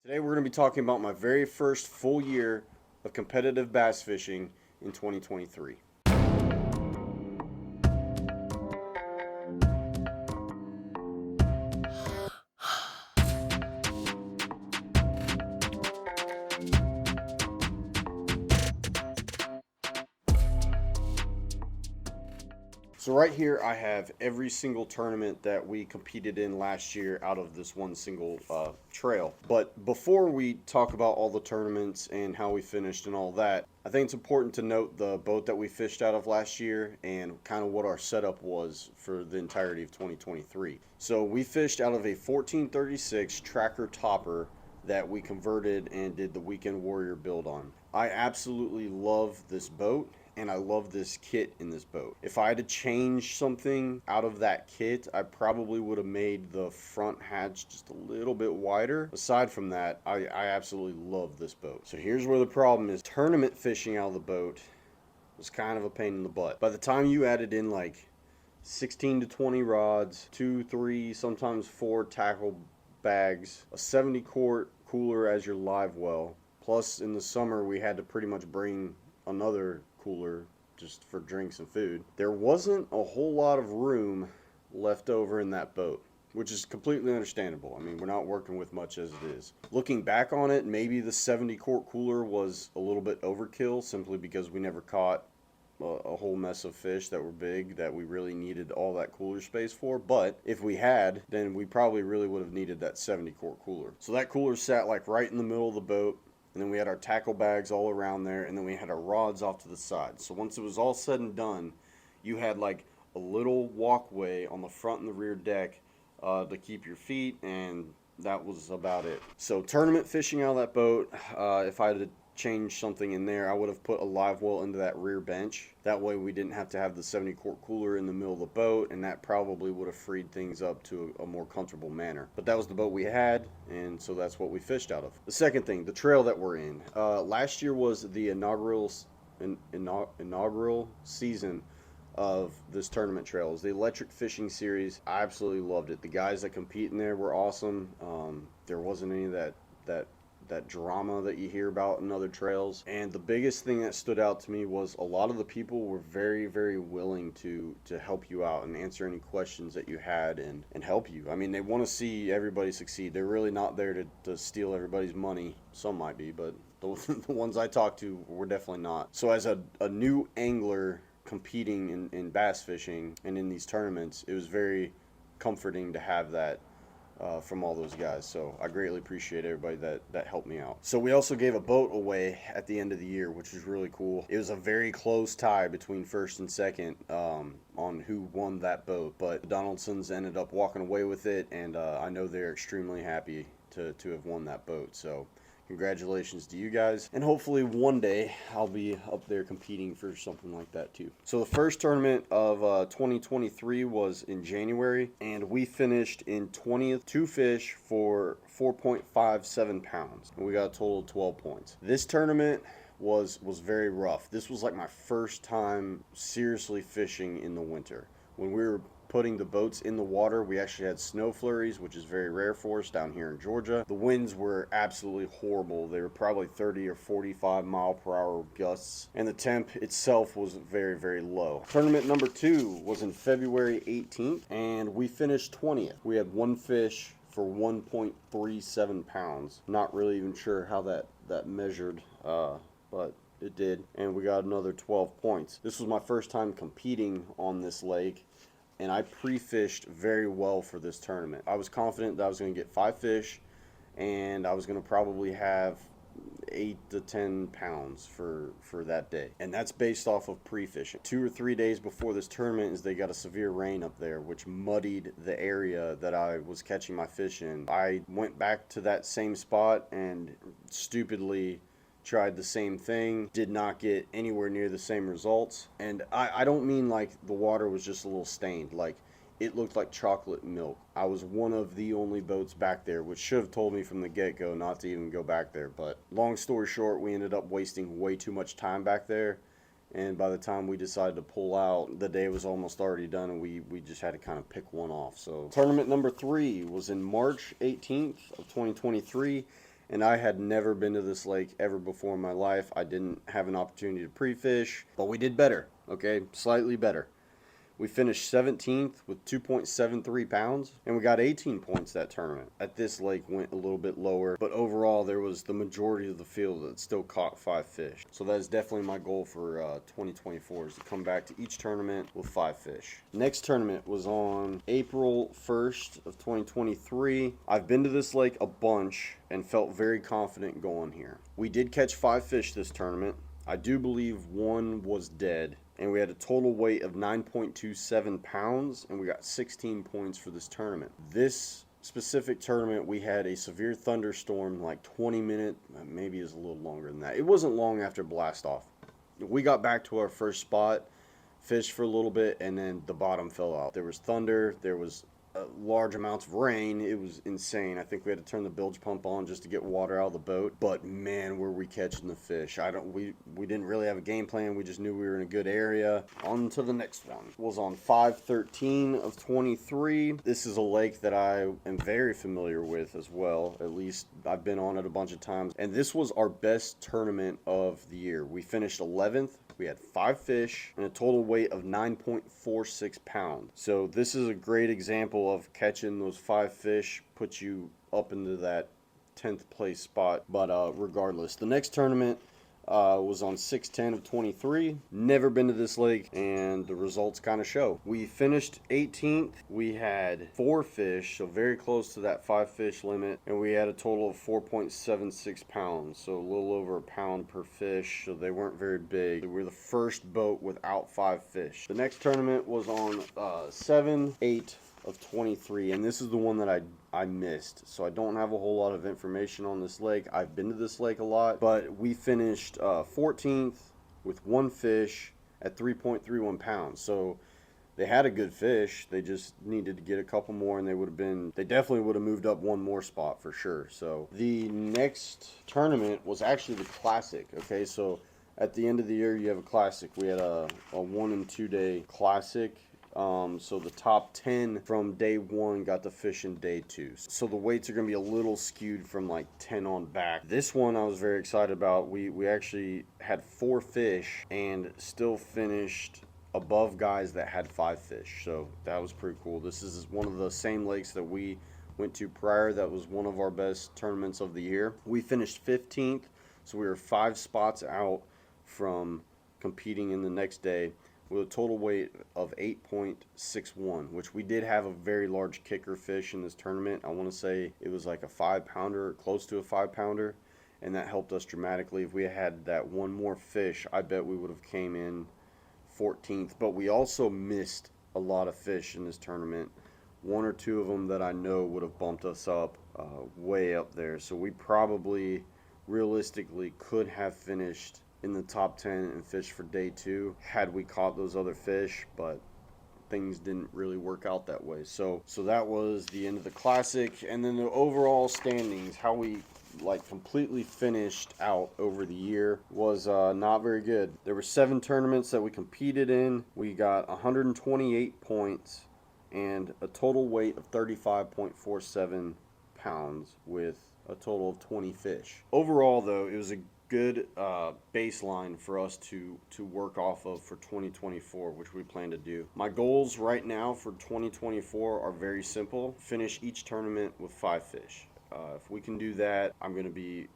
Today we're going to be talking about my very first full year of competitive bass fishing in 2023. So right here I have every single tournament that we competed in last year out of this one single trail. But before we talk about all the tournaments and how we finished and all that, I think it's important to note the boat that we fished out of last year and kind of what our setup was for the entirety of 2023. So we fished out of a 1436 tracker topper that we converted and did the Weekend Warrior build on. I absolutely love this boat and I love this kit in this boat. If I had to change something out of that kit, I probably would have made the front hatch just a little bit wider. Aside from that, I absolutely love this boat. So here's where the problem is. Tournament fishing out of the boat was kind of a pain in the butt. By the time you added in like 16 to 20 rods, 2, 3, sometimes 4 tackle bags, a 70 quart cooler as your live well, plus in the summer we had to pretty much bring another cooler just for drinks and food. There wasn't a whole lot of room left over in that boat, which is completely understandable. I mean, we're not working with much as it is. Looking back on it, maybe the 70 quart cooler was a little bit overkill simply because we never caught a whole mess of fish that were big that we really needed all that cooler space for. But if we had, then we probably really would have needed that 70 quart cooler. So that cooler sat like right in the middle of the boat, and then we had our tackle bags all around there, and then we had our rods off to the side. So once it was all said and done, you had like a little walkway on the front and the rear deck to keep your feet, and that was about it. So tournament fishing out of that boat, if I had to change something in there, I would have put a live well into that rear bench. That way we didn't have to have the 70 quart cooler in the middle of the boat, and that probably would have freed things up to a more comfortable manner. But that was the boat we had, and so that's what we fished out of. The second thing, the trail that we're in. Last year was the inaugural season of this tournament trail. It was the electric fishing series. I absolutely loved it. The guys that compete in there were awesome. There wasn't any of that drama that you hear about in other trails. And the biggest thing that stood out to me was a lot of the people were very, very willing to help you out and answer any questions that you had and help you. I mean, they want to see everybody succeed. They're really not there to steal everybody's money. Some might be, but the ones I talked to were definitely not. So as a new angler competing in bass fishing and in these tournaments, it was very comforting to have that from all those guys. So I greatly appreciate everybody that helped me out. So we also gave a boat away at the end of the year, which was really cool. It was a very close tie between first and second on who won that boat, but the Donaldsons ended up walking away with it, and I know they're extremely happy to have won that boat. So congratulations to you guys, and hopefully one day I'll be up there competing for something like that too. So the first tournament of 2023 was in January, and we finished in 20th, 2 fish for 4.57 pounds, and we got a total of 12 points. This tournament was very rough. This was like my first time seriously fishing in the winter. When we were putting the boats in the water, we actually had snow flurries, which is very rare for us down here in Georgia. The winds were absolutely horrible. They were probably 30 or 45 mile per hour gusts, and the temp itself was very, very low. Tournament number 2 was in February 18th, and we finished 20th. We had 1 fish for 1.37 pounds. Not really even sure how that measured, but it did, and we got another 12 points. This was my first time competing on this lake, and I pre-fished very well for this tournament. I was confident that I was going to get 5 fish, and I was going to probably have 8 to 10 pounds for that day. And that's based off of pre-fishing. 2 or 3 days before this tournament is they got a severe rain up there, which muddied the area that I was catching my fish in. I went back to that same spot and stupidly tried the same thing, did not get anywhere near the same results. And I don't mean like the water was just a little stained, like it looked like chocolate milk. I was one of the only boats back there, which should have told me from the get-go not to even go back there. But long story short, we ended up wasting way too much time back there, and by the time we decided to pull out, the day was almost already done, and we just had to kind of pick one off. So tournament number 3 was in March 18th of 2023, And I had never been to this lake ever before in my life. I didn't have an opportunity to pre-fish, but we did better, okay? Slightly better. We finished 17th with 2.73 pounds, and we got 18 points that tournament. At this lake went a little bit lower, but overall there was the majority of the field that still caught 5 fish. So that is definitely my goal for 2024, is to come back to each tournament with 5 fish. Next tournament was on April 1st of 2023. I've been to this lake a bunch and felt very confident going here. We did catch 5 fish this tournament. I do believe one was dead, and we had a total weight of 9.27 pounds, and we got 16 points for this tournament. This specific tournament, we had a severe thunderstorm, like 20 minutes, maybe it was a little longer than that. It wasn't long after blast off. We got back to our first spot, fished for a little bit, and then the bottom fell out. There was thunder, there was large amounts of rain. It was insane. I think we had to turn the bilge pump on just to get water out of the boat. But man, were we catching the fish. We didn't really have a game plan. We just knew we were in a good area. On to the next one. It was on 5/13 of 23. This is a lake that I am very familiar with as well. At least I've been on it a bunch of times. And this was our best tournament of the year. We finished 11th. We had 5 fish and a total weight of 9.46 pounds. So this is a great example of catching those 5 fish, puts you up into that 10th place spot. But regardless, the next tournament was on 6/10 of 23. Never been to this lake, and the results kind of show. We finished 18th. We had 4 fish, so very close to that 5 fish limit, and we had a total of 4.76 pounds, so a little over a pound per fish, so they weren't very big. We were the first boat without 5 fish. The next tournament was on 7/8 of 23, and this is the one that I missed, so I don't have a whole lot of information on this lake. I've been to this lake a lot, but we finished 14th with 1 fish at 3.31 pounds. So they had a good fish. They just needed to get a couple more, and they definitely would have moved up one more spot for sure. So the next tournament was actually the Classic. Okay, so at the end of the year you have a Classic. We had a 1 and 2 day Classic. So the top 10 from day 1 got to fish in day 2. So the weights are going to be a little skewed from like 10 on back. This one I was very excited about. We actually had 4 fish and still finished above guys that had 5 fish. So that was pretty cool. This is one of the same lakes that we went to prior. That was one of our best tournaments of the year. We finished 15th, so we were 5 spots out from competing in the next day, with a total weight of 8.61, which we did have a very large kicker fish in this tournament. I want to say it was like a 5-pounder, close to a 5-pounder, and that helped us dramatically. If we had that one more fish, I bet we would have came in 14th. But we also missed a lot of fish in this tournament. 1 or 2 of them that I know would have bumped us up way up there. So we probably realistically could have finished in the top 10 and fish for day 2 had we caught those other fish, but things didn't really work out that way. So that was the end of the Classic. And then the overall standings, how we like completely finished out over the year, was not very good. There were 7 tournaments that we competed in. We got 128 points and a total weight of 35.47 pounds with a total of 20 fish. Overall though, it was a good baseline for us to work off of for 2024, which we plan to do. My goals right now for 2024 are very simple. Finish each tournament with 5 fish. If we can do that, I'm going to be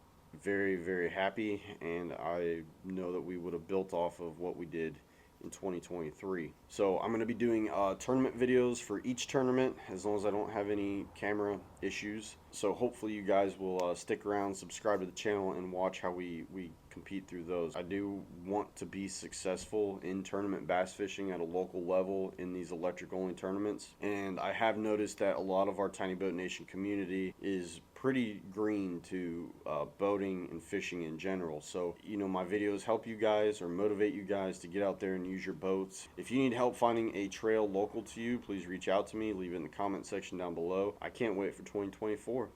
very, very happy, and I know that we would have built off of what we did in 2023. So I'm going to be doing tournament videos for each tournament as long as I don't have any camera issues. So hopefully you guys will stick around, subscribe to the channel, and watch how we compete through those. I do want to be successful in tournament bass fishing at a local level in these electric only tournaments, and I have noticed that a lot of our Tiny Boat Nation community is pretty green to boating and fishing in general. So, you know, my videos help you guys or motivate you guys to get out there and use your boats. If you need help finding a trail local to you, please reach out to me. Leave it in the comment section down below. I can't wait for 2024.